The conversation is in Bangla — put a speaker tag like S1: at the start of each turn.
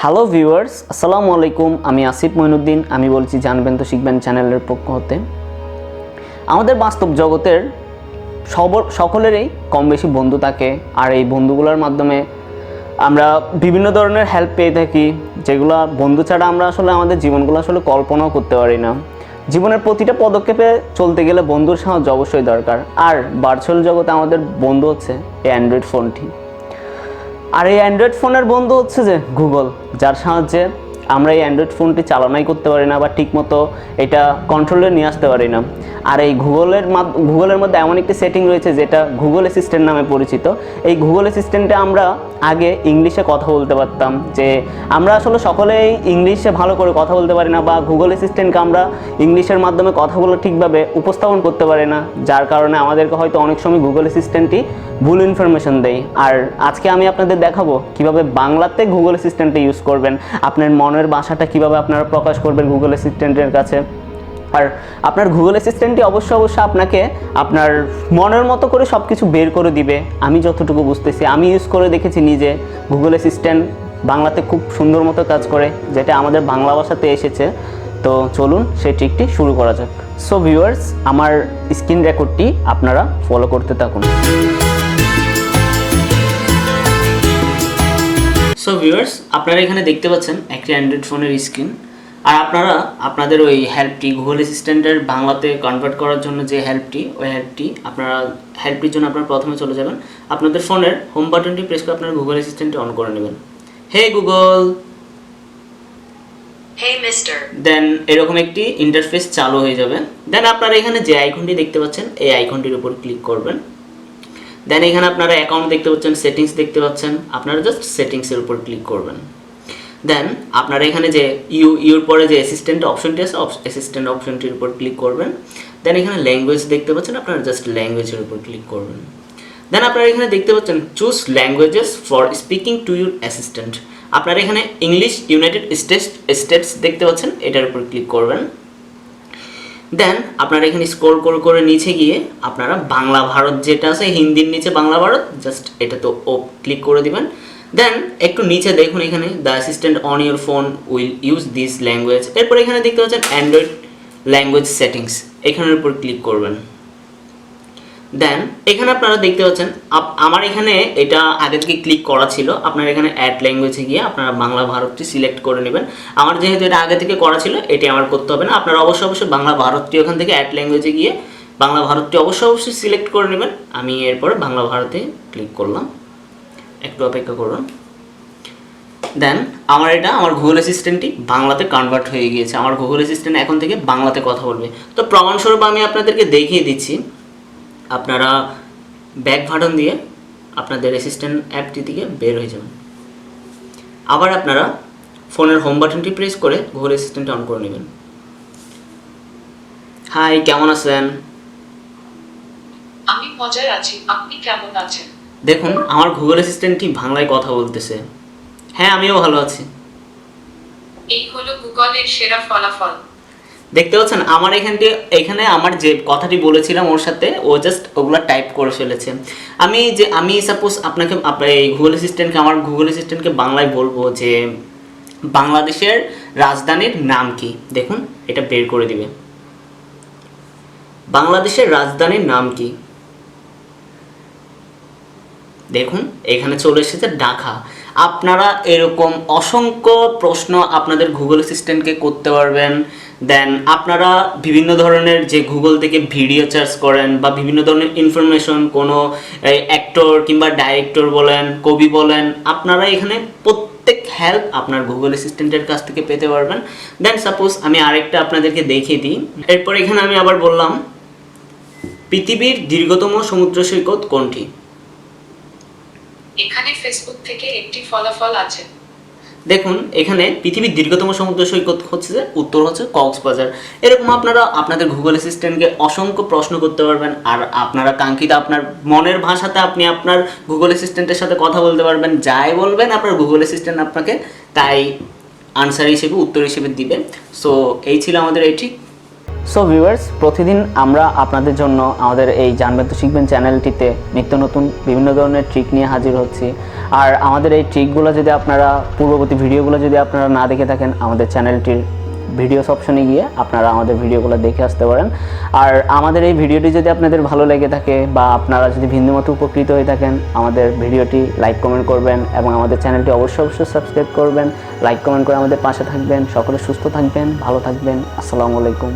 S1: হ্যালো ভিউয়ার্স, আসসালামু আলাইকুম। আমি আসিফ মঈনুদ্দিন। আমি বলছি জানবেন তো শিখবেন চ্যানেলের পক্ষ হতে। আমাদের বাস্তব জগতের সকলেরই কম বেশি বন্ধু থাকে, আর এই বন্ধুগুলোর মাধ্যমে আমরা বিভিন্ন ধরনের হেল্প পেয়ে থাকি, যেগুলো বন্ধু ছাড়া আমরা আসলে আমাদের জীবনগুলো আসলে কল্পনাও করতে পারি না। জীবনের প্রতিটা পদক্ষেপে চলতে গেলে বন্ধুর সাহায্য অবশ্যই দরকার, আর ভার্চুয়াল জগতে আমাদের বন্ধু হচ্ছে এই অ্যান্ড্রয়েড ফোনটি। আর এই অ্যান্ড্রয়েড ফোনের বন্ধু হচ্ছে যে গুগল, যার সাহায্যে আমরা এই অ্যান্ড্রয়েড ফোনটি চালানোই করতে পারি না বা ঠিকমতো এটা কন্ট্রোলে নিয়ে আসতে পারি না। আর এই গুগলের মধ্যে এমন একটি সেটিং রয়েছে যেটা গুগল অ্যাসিস্ট্যান্ট নামে পরিচিত। এই গুগল অ্যাসিস্ট্যান্টে আমরা আগে ইংলিশে কথা বলতে পারতাম, যে আমরা আসলে সকলেই ইংলিশে ভালো করে কথা বলতে পারি না, বা গুগল অ্যাসিস্ট্যান্টকে আমরা ইংলিশের মাধ্যমে কথাগুলো ঠিকভাবে উপস্থাপন করতে পারি না, যার কারণে আমাদেরকে হয়তো অনেক সময় গুগল অ্যাসিস্ট্যান্টই ভুল ইনফরমেশন দেয়। আর আজকে আমি আপনাদের দেখাবো কিভাবে বাংলাতে গুগল অ্যাসিস্ট্যান্টটা ইউজ করবেন, আপনার মনের ভাষাটা কিভাবে আপনারা প্রকাশ করবেন গুগল অ্যাসিস্ট্যান্টের কাছে। আর আপনার গুগল অ্যাসিস্ট্যান্টটি অবশ্যই আপনাকে আপনার মনের মতো করে সব কিছু বের করে দিবে। আমি যতটুকু বুঝতেছি, আমি ইউজ করে দেখেছি নিজে, গুগল অ্যাসিস্ট্যান্ট বাংলাতে খুব সুন্দর মতো কাজ করে, যেটা আমাদের বাংলা ভাষাতে এসেছে। তো চলুন সেই ট্রিকটি শুরু করা যাক। সো ভিউয়ার্স, আমার স্ক্রিন রেকর্ডটি আপনারা ফলো করতে থাকুন। সো ভিউয়ার্স, আপনারা এখানে দেখতে পাচ্ছেন একটি অ্যান্ড্রয়েড ফোনের স্ক্রিন। আর আপনারা আপনাদের ওই হেল্পটি গুগল অ্যাসিস্ট্যান্টের বাংলাতে কনভার্ট করার জন্য যে হেল্পটি, ওই হেল্পটির জন্য আপনারা প্রথমে চলে যাবেন আপনাদের ফোনের হোম বাটনটি প্রেস করে আপনার গুগল অ্যাসিস্ট্যান্টটি অন করে নেবেন। Hey Google,
S2: Hey mister.
S1: Then এরকম একটি ইন্টারফেস চালু হয়ে যাবে। দেন আপনারা এখানে যে আইকনটি দেখতে পাচ্ছেন, এই আইকনটির উপর ক্লিক করবেন। দেন এখানে আপনারা অ্যাকাউন্ট দেখতে পাচ্ছেন, সেটিংস দেখতে পাচ্ছেন, আপনারা জাস্ট সেটিংসের উপর ক্লিক করবেন। দেন আপনারা এখানে যে ইউর পরে যে অ্যাসিস্ট্যান্ট অপশনটি আছে, অ্যাসিস্ট্যান্ট অপশনটির উপর ক্লিক করবেন। দেন এখানে ল্যাঙ্গুয়েজ দেখতে পাচ্ছেন, আপনারা জাস্ট ল্যাঙ্গুয়েজের উপর ক্লিক করবেন। দেন আপনারা এখানে দেখতে পাচ্ছেন choose languages for speaking to your assistant. আপনারা এখানে ইংলিশ ইউনাইটেড স্টেটস দেখতে পাচ্ছেন, এটার উপর ক্লিক করবেন। দেন আপনারা এখানে স্ক্রল করে নিচে গিয়ে আপনারা বাংলা ভারত যেটা আছে, হিন্দির নিচে বাংলা ভারত, জাস্ট এটা তো ক্লিক করে দিবেন। দেন একটু নিচে দেখুন, এখানে the assistant on your phone will use this language. এরপর এখানে দেখতে পাচ্ছেন অ্যান্ড্রয়েড ল্যাঙ্গুয়েজ সেটিংস, এখানের উপর ক্লিক করবেন। দেন এখানে আপনারা দেখতে পাচ্ছেন আমার এখানে এটা আগে থেকে ক্লিক করা ছিল, আপনারা এখানে অ্যাড ল্যাঙ্গুয়েজে গিয়ে আপনারা বাংলা ভারতটি সিলেক্ট করে নেবেন। আমার যেহেতু এটা আগে থেকে করা ছিল, এটি আমার করতে হবে না। আপনারা অবশ্যই বাংলা ভারতটি ওখান থেকে অ্যাড ল্যাঙ্গুয়েজে গিয়ে বাংলা ভারতটি অবশ্যই সিলেক্ট করে নেবেন। আমি এরপরে বাংলা ভারতে ক্লিক করলাম, একটু অপেক্ষা করুন। দেন আমার গুগল অ্যাসিস্ট্যান্টটি বাংলাতে কনভার্ট হয়ে গিয়েছে। আমার গুগল অ্যাসিস্ট্যান্ট এখন থেকে বাংলাতে কথা বলবে। তো প্রমাণস্বরূপ আমি আপনাদেরকে দেখিয়ে দিচ্ছি। আপনারা ব্যাক বাটন দিয়ে আপনাদের অ্যাসিস্ট্যান্ট অ্যাপটি থেকে বের হয়ে যাবেন। আবার আপনারা ফোনের হোম বাটনটি প্রেস করে গুগল অ্যাসিস্ট্যান্ট অন করে নেবেন। হাই, কেমন আছেন?
S2: আমি মজায় আছি, আপনি কেমন আছেন?
S1: দেখুন, আমার গুগল অ্যাসিস্ট্যান্টটি বাংলায় কথা বলতেছে। হ্যাঁ, আমিও ভালো আছি।
S2: এই হলো গুগলের সেরা ফলাফল।
S1: দেখতে পাচ্ছেন আমার এখানে আমার যে কথাটি বলেছিলাম ওর সাথে ও জাস্ট ওগুলো টাইপ করে ফেলেছে। আমি সাপোজ এই আমার গুগল অ্যাসিস্ট্যান্টকে বাংলায় বলবো যে বাংলাদেশের রাজধানীর নাম কি, দেখুন এটা বের করে দিবে। বাংলাদেশের রাজধানীর নাম কি, দেখুন এখানে চলে এসেছে ঢাকা। আপনারা এরকম অসংখ্য প্রশ্ন আপনাদের গুগল অ্যাসিস্ট্যান্টকে করতে পারবেন। দেন আপনারা বিভিন্ন ধরনের যে গুগল থেকে ভিডিও সার্চ করেন বা বিভিন্ন ধরনের ইনফরমেশন, কোনো অ্যাক্টর কিংবা ডাইরেক্টর বলেন, কবি বলেন, আপনারা এখানে প্রত্যেক হেল্প আপনার গুগল অ্যাসিস্ট্যান্টের কাছ থেকে পেতে পারবেন। দেন সাপোজ আমি আরেকটা আপনাদেরকে দেখিয়ে দিই। এরপর এখানে আমি আবার বললাম পৃথিবীর দীর্ঘতম সমুদ্র সৈকত কোনটি।
S2: এখানে ফেসবুক থেকে একটি ফলাফল আছে।
S1: দেখুন এখানে পৃথিবীর দীর্ঘতম সমুদ্র সৈকত হচ্ছে যে উত্তর হচ্ছে কক্সবাজার। এরকম আপনারা আপনাদের গুগল অ্যাসিস্ট্যান্টকে অসংখ্য প্রশ্ন করতে পারবেন, আর আপনারা কাঙ্ক্ষিত আপনার মনের ভাষাতে আপনি আপনার গুগল অ্যাসিস্ট্যান্টের সাথে কথা বলতে পারবেন। যাই বলবেন আপনার গুগল অ্যাসিস্ট্যান্ট আপনাকে তাই আনসার হিসেবে, উত্তর হিসেবে দিবে। সো এই ছিল আমাদের এই ট্রিক। সো ভিউয়ার্স, প্রতিদিন আমরা আপনাদের জন্য আমাদের এই জানবেন তো শিখবেন চ্যানেলটিতে নিত্য নতুন বিভিন্ন ধরনের ট্রিক নিয়ে হাজির হচ্ছি। আর আমাদের এই ট্রিকগুলো যদি আপনারা পূর্ববর্তী ভিডিওগুলো যদি আপনারা না দেখে থাকেন, আমাদের চ্যানেলটির ভিডিওস অপশনে গিয়ে আপনারা আমাদের ভিডিওগুলো দেখে আসতে পারেন। আর আমাদের এই ভিডিওটি যদি আপনাদের ভালো লেগে থাকে বা আপনারা যদি ভিন্নমতো উপকৃত হয়ে থাকেন, আমাদের ভিডিওটি লাইক কমেন্ট করবেন এবং আমাদের চ্যানেলটি অবশ্যই সাবস্ক্রাইব করবেন, লাইক কমেন্ট করে আমাদের পাশে থাকবেন। সকলে সুস্থ থাকবেন, ভালো থাকবেন। আসসালামু আলাইকুম।